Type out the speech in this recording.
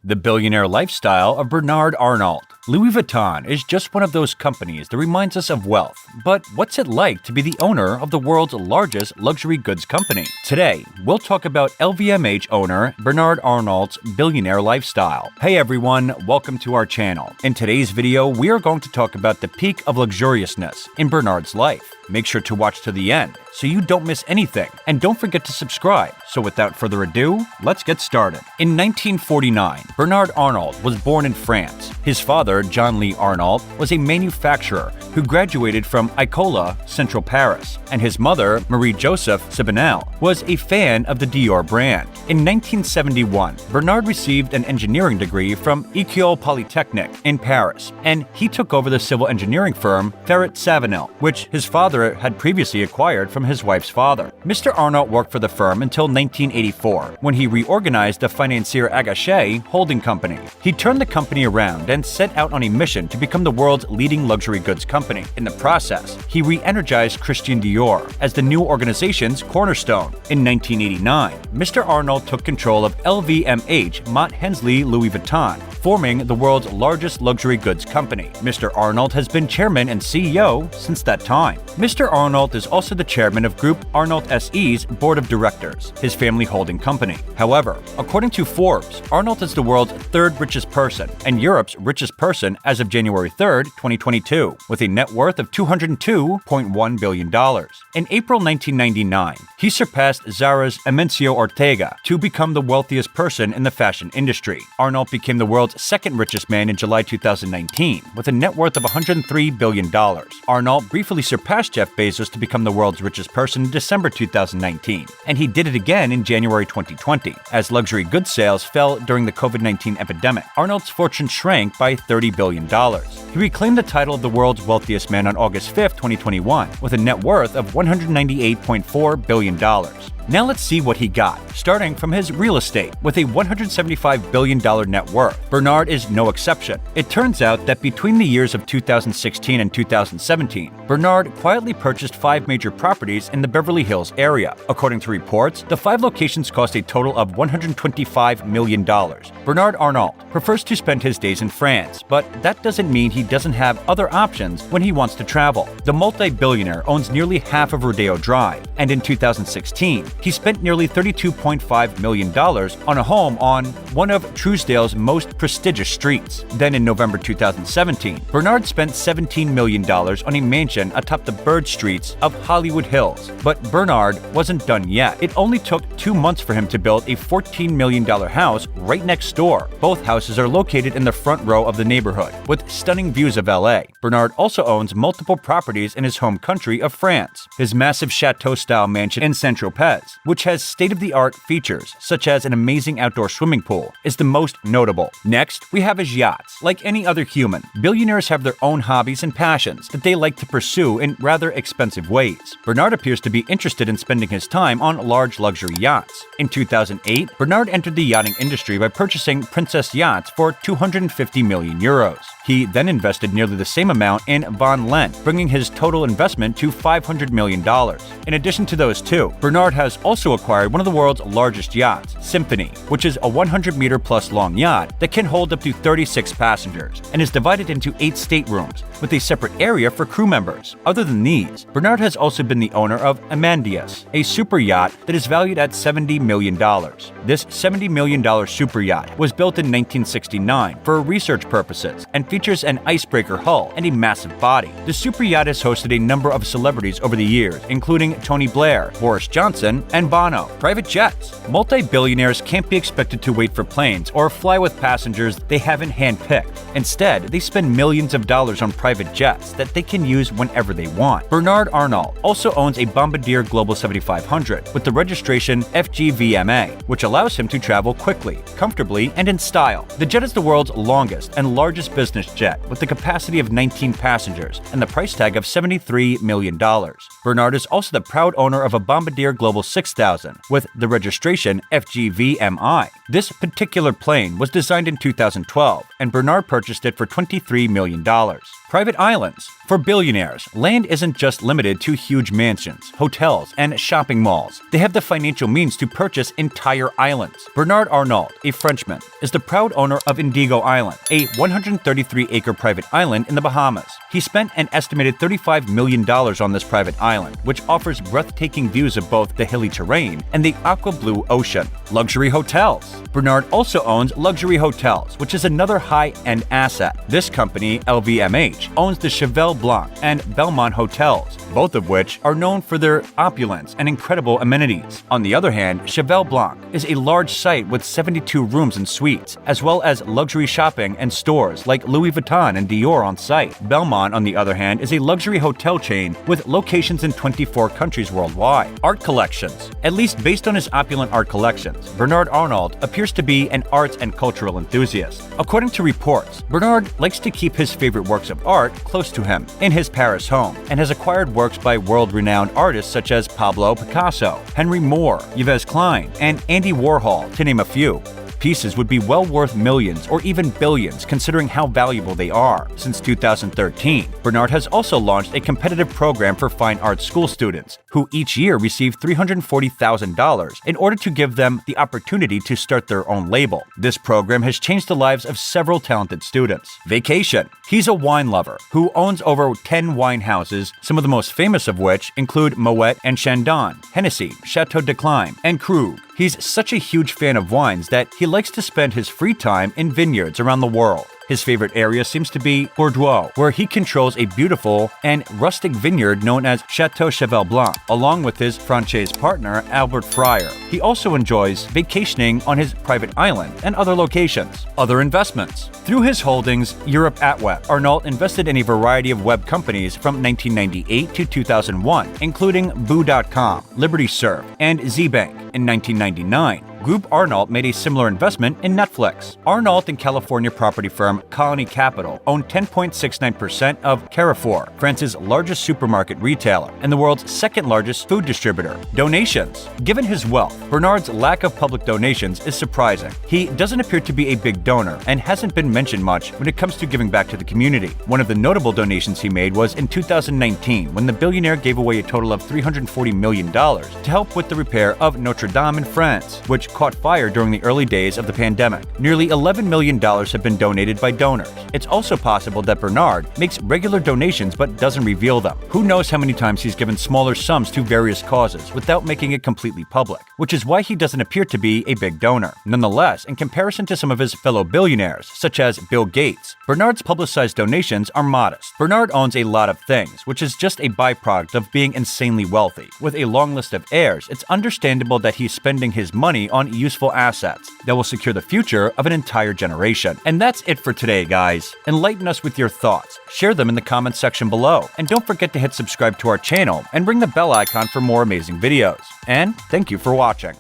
The billionaire lifestyle of Bernard Arnault. Louis Vuitton is just one of those companies that reminds us of wealth. But what's it like to be the owner of the world's largest luxury goods company? Today, we'll talk about LVMH owner Bernard Arnault's billionaire lifestyle. Hey everyone, welcome to our channel. In today's video, we are going to talk about the peak of luxuriousness in Bernard's life. Make sure to watch to the end so you don't miss anything, and don't forget to subscribe. So without further ado, let's get started. In 1949, Bernard Arnault was born in France. His father, Jean Arnault, was a manufacturer who graduated from École Centrale Paris, and his mother, Marie-Joseph Sibonal, was a fan of the Dior brand. In 1971, Bernard received an engineering degree from École Polytechnique in Paris, and he took over the civil engineering firm Ferret-Savenel, which his father had previously acquired from his wife's father. Mr. Arnault worked for the firm until 1984, when he reorganized the Financier Agaché holding company. He turned the company around and set out on a mission to become the world's leading luxury goods company. In the process, he re-energized Christian Dior as the new organization's cornerstone. In 1989, Mr. Arnault took control of LVMH Moët Hennessy Louis Vuitton, forming the world's largest luxury goods company. Mr. Arnault has been chairman and CEO since that time. Mr. Arnault is also the chairman of Group Arnault SE's board of directors, his family holding company. However, according to Forbes, Arnault is the world's third richest person and Europe's richest person as of January 3, 2022, with a net worth of $202.1 billion. In April 1999, he surpassed Zara's Amancio Ortega to become the wealthiest person in the fashion industry. Arnault became the world's second richest man in July 2019, with a net worth of $103 billion. Arnault briefly surpassed Jeff Bezos to become the world's richest person in December 2019, and he did it again in January 2020, as luxury goods sales fell during the COVID-19 epidemic. Arnault's fortune shrank by $30 billion. He reclaimed the title of the world's wealthiest man on August 5, 2021, with a net worth of $198.4 billion. Now let's see what he got, starting from his real estate. With a $175 billion net worth, Bernard is no exception. It turns out that between the years of 2016 and 2017, Bernard quietly purchased 5 major properties in the Beverly Hills area. According to reports, the 5 locations cost a total of $125 million. Bernard Arnault prefers to spend his days in France, but that doesn't mean he doesn't have other options when he wants to travel. The multi-billionaire owns nearly half of Rodeo Drive, and in 2016, he spent nearly $32.5 million on a home on one of Truesdale's most prestigious streets. Then in November 2017, Bernard spent $17 million on a mansion atop the bird streets of Hollywood Hills. But Bernard wasn't done yet. It only took 2 months for him to build a $14 million house right next door. Both houses are located in the front row of the neighborhood, with stunning views of LA. Bernard also owns multiple properties in his home country of France. His massive chateau-style mansion in Saint-Tropez, which has state-of-the-art features such as an amazing outdoor swimming pool, is the most notable. Next, we have his yachts. Like any other human, billionaires have their own hobbies and passions that they like to pursue in rather expensive ways. Bernard appears to be interested in spending his time on large luxury yachts. In 2008, Bernard entered the yachting industry by purchasing Princess yachts for 250 million euros. He then invested nearly the same amount in Van Lent, bringing his total investment to $500 million. In addition to those two, Bernard has also acquired one of the world's largest yachts, Symphony, which is a 100-meter-plus long yacht that can hold up to 36 passengers and is divided into 8 staterooms with a separate area for crew members. Other than these, Bernard has also been the owner of Amancio, a super yacht that is valued at $70 million. This $70 million super yacht was built in 1969 for research purposes and features an icebreaker hull and a massive body. The super yacht has hosted a number of celebrities over the years, including Tony Blair, Boris Johnson, and Bono. Private jets. Multi-billionaires can't be expected to wait for planes or fly with passengers they haven't handpicked. Instead, they spend millions of dollars on private jets that they can use whenever they want. Bernard Arnault also owns a Bombardier Global 7500 with the registration FGVMA, which allows him to travel quickly, comfortably, and in style. The jet is the world's longest and largest business jet with the capacity of 19 passengers and the price tag of $73 million. Bernard is also the proud owner of a Bombardier Global 6000 with the registration FGVMI. This particular plane was designed in 2012, and Bernard purchased it for $23 million. Private islands. For billionaires, land isn't just limited to huge mansions, hotels, and shopping malls. They have the financial means to purchase entire islands. Bernard Arnault, a Frenchman, is the proud owner of Indigo Island, a 133-acre private island in the Bahamas. He spent an estimated $35 million on this private island, which offers breathtaking views of both the hilly terrain and the aqua blue ocean. Luxury hotels. Bernard also owns Luxury Hotels, which is another high-end asset. This company, LVMH, owns the Cheval Blanc and Belmont hotels, both of which are known for their opulence and incredible amenities. On the other hand, Cheval Blanc is a large site with 72 rooms and suites, as well as luxury shopping and stores like Louis Vuitton and Dior on site. Belmont, on the other hand, is a luxury hotel chain with locations in 24 countries worldwide. Art collections. At least based on his opulent art collections, Bernard Arnault appears to be an arts and cultural enthusiast. According to reports, Bernard likes to keep his favorite works of art close to him in his Paris home and has acquired works by world-renowned artists such as Pablo Picasso, Henry Moore, Yves Klein, and Andy Warhol, to name a few. Pieces would be well worth millions or even billions considering how valuable they are. Since 2013, Bernard has also launched a competitive program for fine arts school students, who each year receive $340,000 in order to give them the opportunity to start their own label. This program has changed the lives of several talented students. Vacation. He's a wine lover who owns over 10 wine houses, some of the most famous of which include Moët and Chandon, Hennessy, Chateau de Clyme, and Krug. He's such a huge fan of wines that he likes to spend his free time in vineyards around the world. His favorite area seems to be Bordeaux, where he controls a beautiful and rustic vineyard known as Chateau Cheval Blanc, along with his franchise partner, Albert Fryer. He also enjoys vacationing on his private island and other locations. Other investments. Through his holdings, Europe at Web, Arnault invested in a variety of web companies from 1998 to 2001, including Boo.com, Liberty Serve, and ZBank. In 1999, Group Arnault made a similar investment in Netflix. Arnault and California property firm Colony Capital own 10.69% of Carrefour, France's largest supermarket retailer and the world's second largest food distributor. Donations. Given his wealth, Bernard's lack of public donations is surprising. He doesn't appear to be a big donor and hasn't been mentioned much when it comes to giving back to the community. One of the notable donations he made was in 2019 when the billionaire gave away a total of $340 million to help with the repair of Notre Dame in France, which caught fire during the early days of the pandemic. Nearly $11 million have been donated by donors. It's also possible that Bernard makes regular donations but doesn't reveal them. Who knows how many times he's given smaller sums to various causes without making it completely public, which is why he doesn't appear to be a big donor. Nonetheless, in comparison to some of his fellow billionaires, such as Bill Gates, Bernard's publicized donations are modest. Bernard owns a lot of things, which is just a byproduct of being insanely wealthy. With a long list of heirs, it's understandable that he's spending his money on useful assets that will secure the future of an entire generation. And that's it for today, guys. Enlighten us with your thoughts. Share them in the comments section below. And don't forget to hit subscribe to our channel and ring the bell icon for more amazing videos. And thank you for watching.